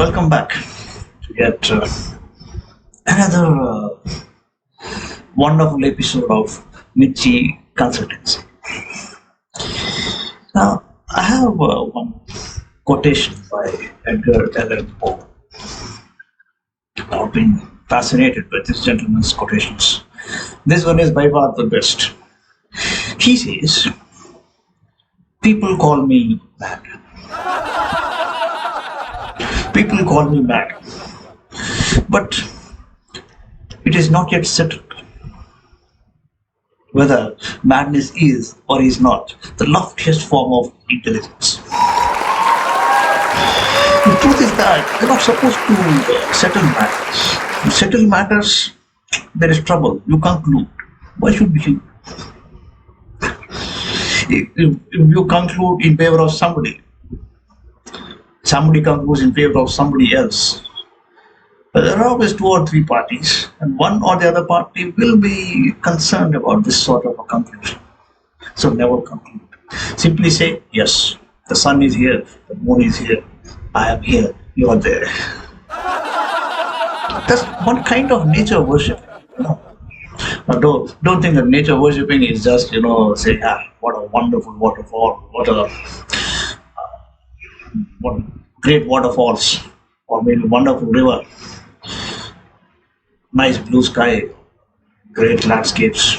Welcome back to yet another wonderful episode of Mirchee Consultancy. Now, I have one quotation by Edgar Poe. I've been fascinated by this gentleman's quotations. This one is by far the best. He says, "People call me mad. People call me mad, but it is not yet settled whether madness is or is not the loftiest form of intelligence." The truth is that you're not supposed to settle matters. You settle matters, there is trouble. You conclude. Why should you? If you conclude in favor of somebody concludes in favor of somebody else. But there are always two or three parties, and one or the other party will be concerned about this sort of a conclusion. So never conclude. Simply say, yes, the sun is here, the moon is here, I am here, you are there. That's one kind of nature worship. You know. Now don't think that nature worshipping is just, say, what a wonderful waterfall, what great waterfalls, or maybe wonderful river, nice blue sky, great landscapes.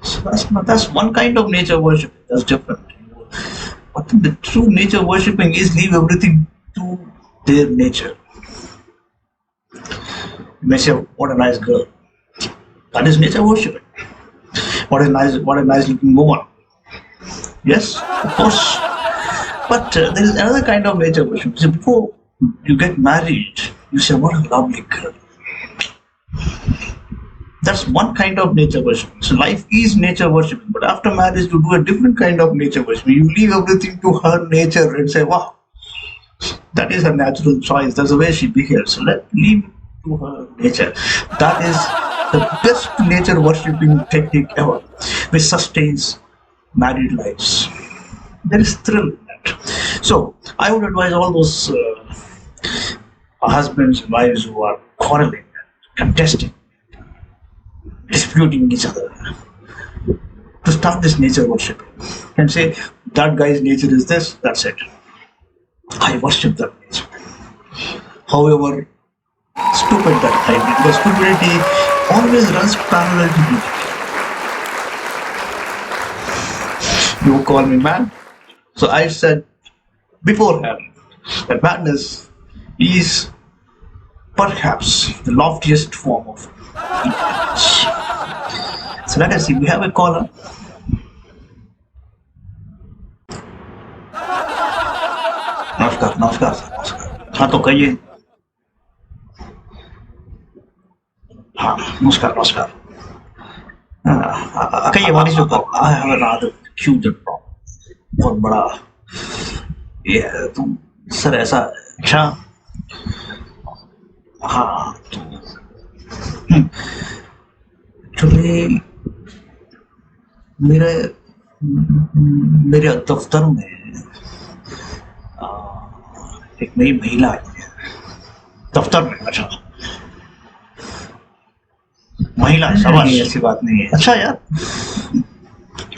So that's one kind of nature worship. That's different. But the true nature worshipping is leave everything to their nature. You may say, "What a nice girl." That is nature worshipping. What a nice looking woman. Yes, of course. But there is another kind of nature worship. So before you get married, you say, "What a lovely girl." That's one kind of nature worship. So life is nature worshiping. But after marriage, you do a different kind of nature worship. You leave everything to her nature and say, "Wow, that is her natural choice. That's the way she behaves. So let's leave it to her nature." That is the best nature worshipping technique ever, which sustains married lives. There is thrill in that. So I would advise all those husbands and wives who are quarreling, contesting, disputing each other, to start this nature worship and say, "That guy's nature is this, that's it. I worship that nature." However stupid that might be, because stupidity always runs parallel to beauty. You call me mad. So I said beforehand that madness is perhaps the loftiest form of intelligence. So let us see, we have a caller. नमस्कार नमस्कार sir, नमस्कार. हाँ तो कहिए. हाँ नमस्कार नमस्कार. कहिए, what is your problem? I have a rather huge problem. बहुत बड़ा ये तुम सर ऐसा. अच्छा. हाँ तो एक्चुअली मेरे मेरे दफ्तर में एक नई महिला आई है. दफ्तर में. अच्छा, महिला शाबाश. नहीं, ऐसी बात नहीं है. अच्छा यार,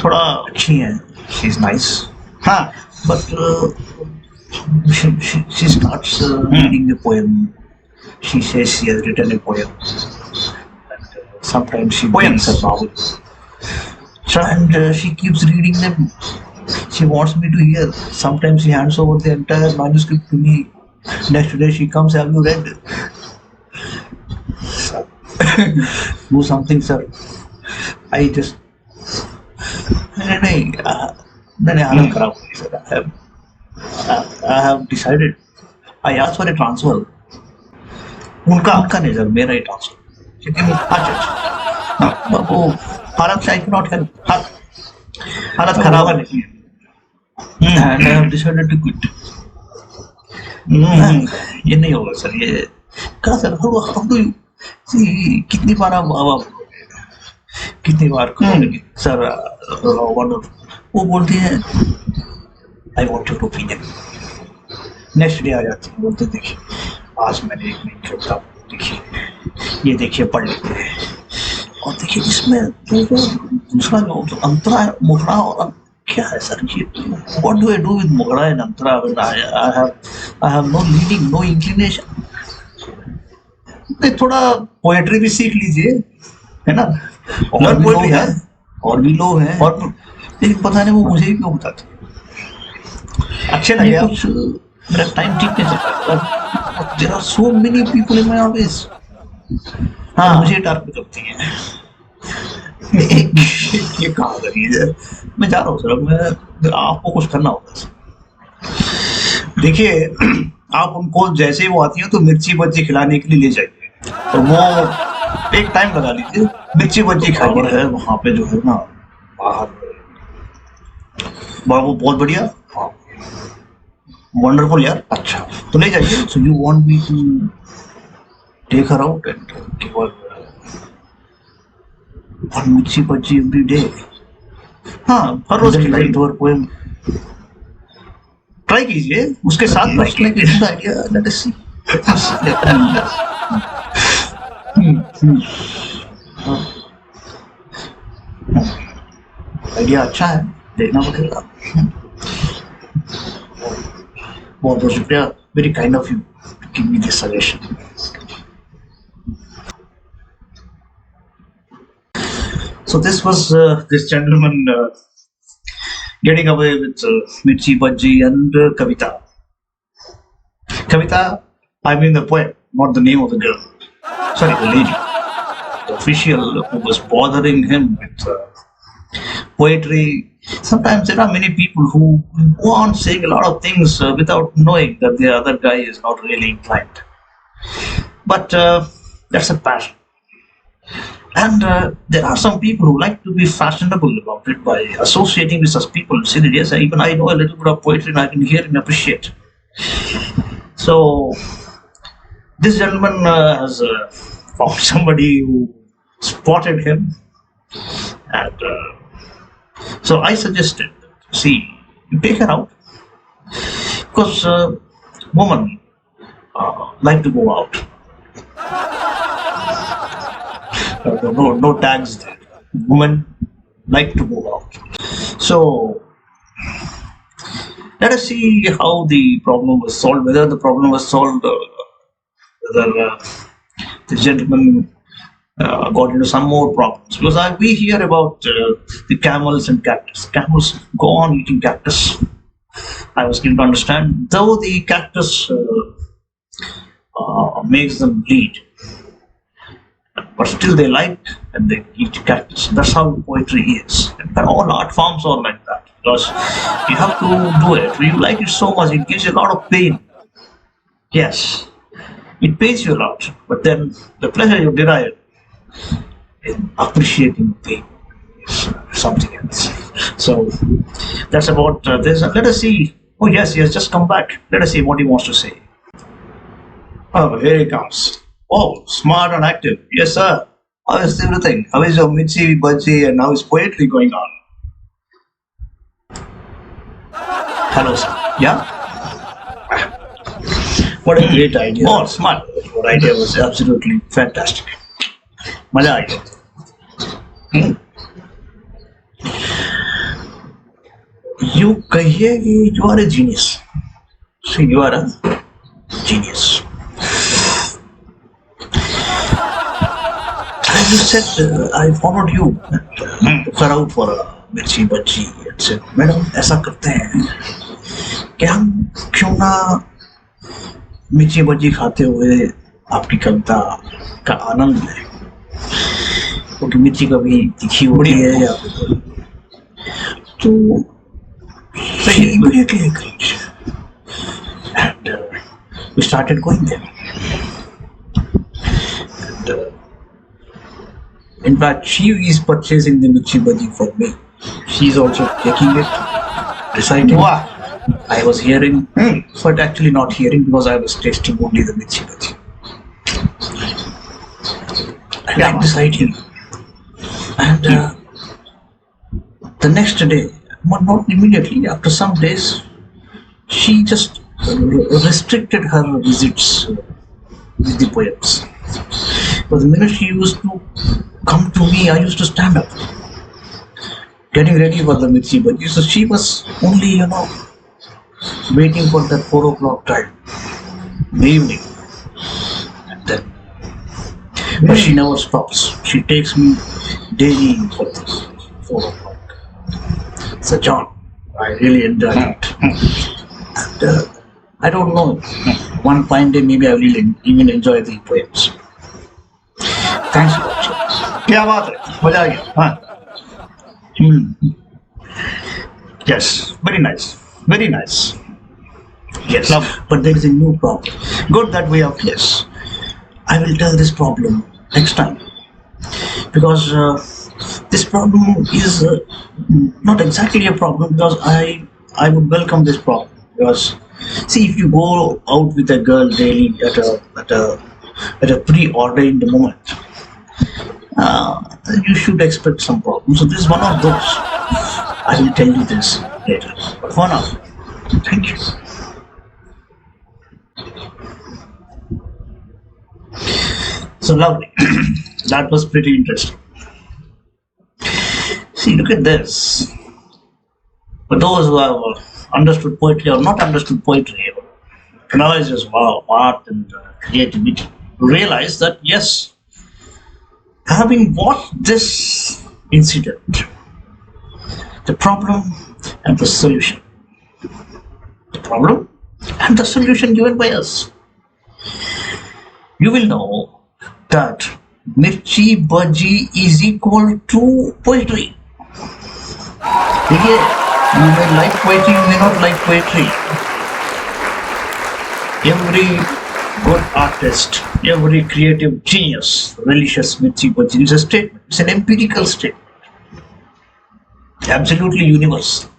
थोड़ा अच्छी है. She is nice. हाँ, but she starts reading a poem. She says she has written a poem. And, sometimes she reads a novel. And she keeps reading them. She wants me to hear. Sometimes she hands over the entire manuscript to me. Next day she comes, "Have you read?" Do something, sir. I just नहीं हालत खराब हुई sir. I have decided. I asked for a transfer. उनका नहीं sir, मेरा ही transfer. क्योंकि अच्छा वो हालत से I cannot help. हालत खराब है. And I have decided to quit. ये नहीं होगा सर. ये कहा sir, how do you see, कितनी बार आप कितनी बार कहोगे सर. वो बोलती है, "I want your opinion." Next day आ जाती है, बोलते देखिए आज मैंने एक नई किताब देखी, ये देखिए पढ़ लेते हैं। और देखिए इसमें जो दूसरा जो अंतरा है, मुखड़ा और क्या है सर ये, what do I do with मुखड़ा एंड अंतरा? I have no leading, no inclination. थोड़ा पोएट्री भी सीख लीजिए, है ना? और भी लोग हैं, और भी लोग हैं, और लेकिन पता नहीं वो मुझे ही क्यों बताते। अच्छे लगे कुछ, मेरा टाइम ठीक नहीं चल रहा। There are so many people in my office. हाँ मुझे टारगेट करती हैं। ये कहा करिए सर, मैं जा रहा हूँ सर, मैं आपको कुछ करना होगा। देखिए आप उनको जैसे वो आती है तो मिर्ची बज्जी खिलाने के लिए ले जाइए, तो वो एक टाइम लगा लीजिए, मिर्ची बज्जी खाइए। है वहाँ पे जो है ना बाहर, बाबू बहुत बढ़िया, हाँ वंडरफुल यार, अच्छा तो ले जाइए। So you want me to take her out and give her one mirchi bajji every day? हाँ हर रोज खिलाइए दो पोएम, ट्राई कीजिए उसके साथ बैठने की idea. Let us see. Idea अच्छा है, देखना पड़ेगा। बहुत बहुत शुक्रिया, very kind of you to give me this suggestion. So this was this gentleman getting away with Mirchee Bajjee and Kavita. Kavita, I mean the poet, not the name of the girl. Sorry, the lady. The official who was bothering him with poetry. Sometimes there are many people who go on saying a lot of things without knowing that the other guy is not really inclined. But that's a passion. And there are some people who like to be fashionable about it by associating with such people. Say that yes, even I know a little bit of poetry and I can hear and appreciate. So this gentleman has found somebody who spotted him, and so I suggested, see, you take her out, because women like to go out. No tags there. Women like to go out. So let us see how the problem was solved. Whether the problem was solved, whether the gentleman got into some more problems. Because we hear about the camels and cactus. Camels go on eating cactus. I was given to understand, though the cactus makes them bleed, but still they like and they eat cactus. That's how poetry is. And all art forms are like that. Because you have to do it. You like it so much, it gives you a lot of pain. Yes, it pains you a lot. But then the pleasure you derive in appreciating pain is something else. So that's about this. Let us see. Oh yes, he has just come back. Let us see what he wants to say. Oh, here he comes. Oh, smart and active. Yes, sir. How is everything? How is your Mirchee Bajjee and how is poetry going on? Hello, sir. Yeah? What a great idea. Oh, smart. Your idea was absolutely fantastic. Maja aa gaya. You kahiye ki you are a genius. So you are a genius. You said I followed you and took her out for a Mirchee Bajjee and said, madam ऐसा करते हैं कि हम क्यों ना मिर्ची बज्जी खाते हुए आपकी कविता का आनंद लें, क्योंकि मिर्ची कभी तीखी होती है या तो सही immediately agreed. And we started going there. And in fact, she is purchasing the Mirchee Bajjee for me. She's also taking it, deciding. Wow. I was hearing, but actually not hearing because I was tasting only the Mirchee Bajjee. And I'm deciding. And the next day, not immediately, after some days, she just restricted her visits with the poems. But the minute she used to come to me, I used to stand up, getting ready for the Mirchee Bajjee. So she was only, waiting for that 4 o'clock time in the evening. And then, but she never stops. She takes me daily for the 4 o'clock. So John, I really enjoy it. And I don't know, one fine day maybe I will even enjoy the poems. Thanks for watching. क्या बात है मजा आ गया हाँ yes very nice yes Love. but there is a new problem good that we have yes I will tell this problem next time because this problem is not exactly a problem because I would welcome this problem because see if you go out with a girl daily at a preordained moment you should expect some problems. So this is one of those. I will tell you this later. But for now, thank you. So lovely. That was pretty interesting. See, look at this. For those who have understood poetry or not understood poetry, acknowledges wow, art and creativity, realize that yes, having watched this incident, the problem and the solution. The problem and the solution given by us. You will know that Mirchee Bajjee is equal to poetry. Yeah, you may like poetry, you may not like poetry. Every good artist, every creative genius, religious Mirchee Bajjee is a statement. It's an empirical statement. Absolutely universal.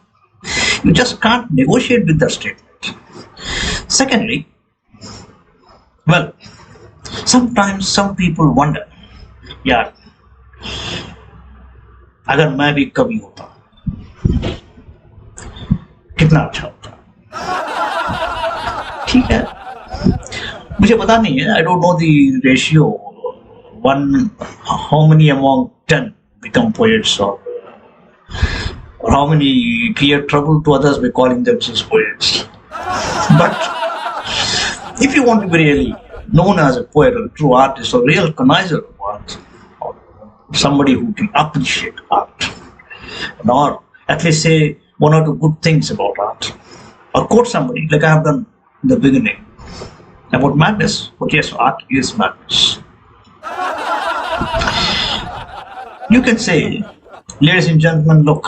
You just can't negotiate with that statement. Secondly, well, sometimes some people wonder, यार अगर मैं भी कवि होता कितना अच्छा होता ठीक है मुझे पता नहीं है I don't know the ratio how many among 10 become poets or how many create trouble to others by calling themselves poets. But if you want to be really known as a poet or a true artist or real connoisseur of art, or somebody who can appreciate art, or at least say one or two good things about art, or quote somebody like I have done in the beginning about madness, but yes, art is madness. You can say, ladies and gentlemen, look,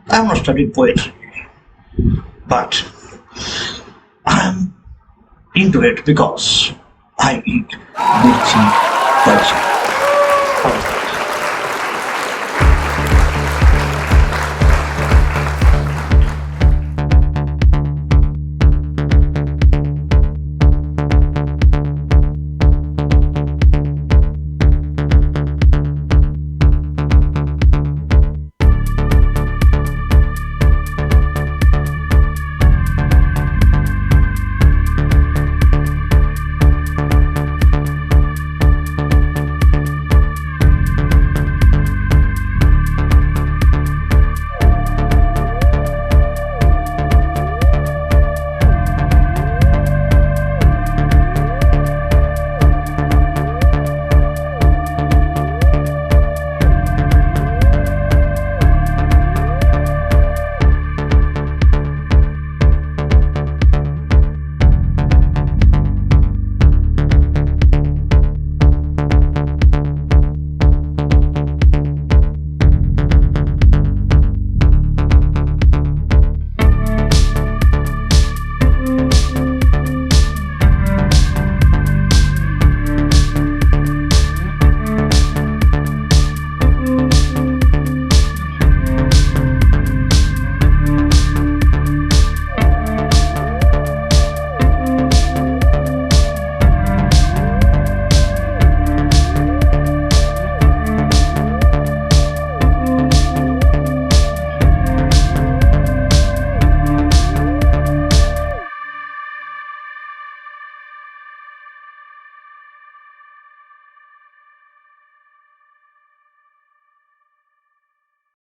I have not studied poetry, but I'm into it because I eat Mirchee Bajjee.